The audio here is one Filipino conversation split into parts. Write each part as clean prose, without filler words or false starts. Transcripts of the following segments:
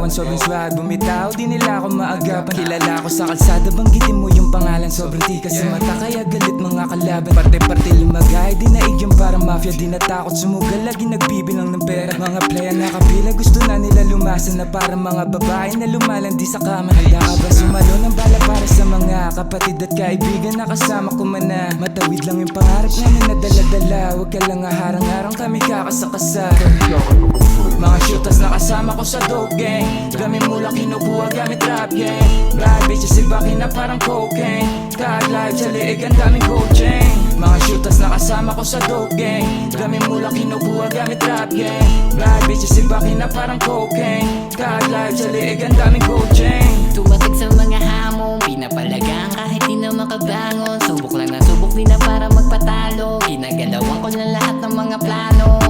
larawan, sobrang swag bumitaw, di nila ako maagapan. Kilala ko sa kalsada, banggitin mo yung pangalan, sobrang tikas sa mata, kaya galit mga kalaban. Parte-parte lumagay, di naig yung parang mafia, di natakot sumugal, lagi nagbibilang ng pera. Mga playa nakapila, gusto na nila lumasa na parang mga babae na lumalandi sa kama. Handa ka ba sumalo ng bala para sa mga kapatid at kaibigan na kasama ko man na matawid lang yung pangarap namin na dala-dala. Huwag ka lang harang-harang, kami kakasakasa. Mga shooters na kasama ko sa dope gang, gamit mula kinukuha gamit rap gang. Bad bitches ibakin na parang cocaine, tag life sa liig ang daming coaching. Mga shooters na kasama ko sa dope gang, gamit mula kinukuha gamit rap gang. Bad bitches ibakin na parang cocaine, tag life sa liig ang daming coaching. Tumatig sa mga hamon, pinapalagang kahit di na makabangon. Subok lang na subok, di na para magpatalo. Ginagalawan ko na lahat ng mga plano.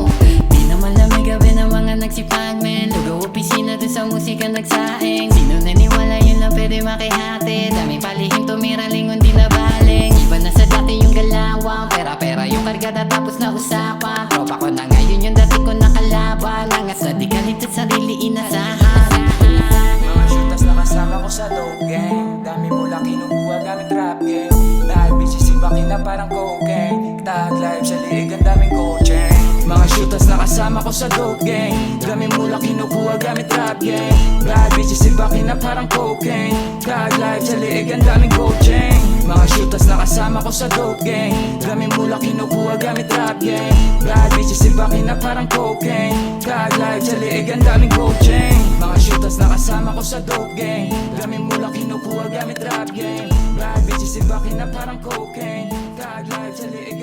Di na malamig gabi ng mga nagsipag men. Lugaw opisina dun sa musika nagsaing. Sino naniwala yun lang pwede makihati. Daming palihim tumira lingon di na baling. Iba na sa dati yung galawang, pera-pera yung kargada tapos na usapan. Tropa ko na ngayon yung dati ko nakalaban. Angas na di galit at sarili inasahan. Mga shooters na kasama ko sa dope gang, dami mula kinukuha gamit rap gang. Dahil bitches ibakin na parang cocaine, tag life sa liig ang daming coaching. Mga shooters na kasama ko sa dope gang, dami mula kinukuha gamit rap gang. Dahil bitches ibakin na parang cocaine, tag life sa liig ang daming coaching. Mga shooters na kasama ko sa dope gang, dami mula kinukuha gamit rap gang. Dahil bitches ibakin na parang cocaine, tag life sa liig ang daming coaching. Mga shooters na kasama ko sa dope gang, dami mula kinukuha gamit rap gang. Bad bitches ibakin na parang cocaine, tag life sa liig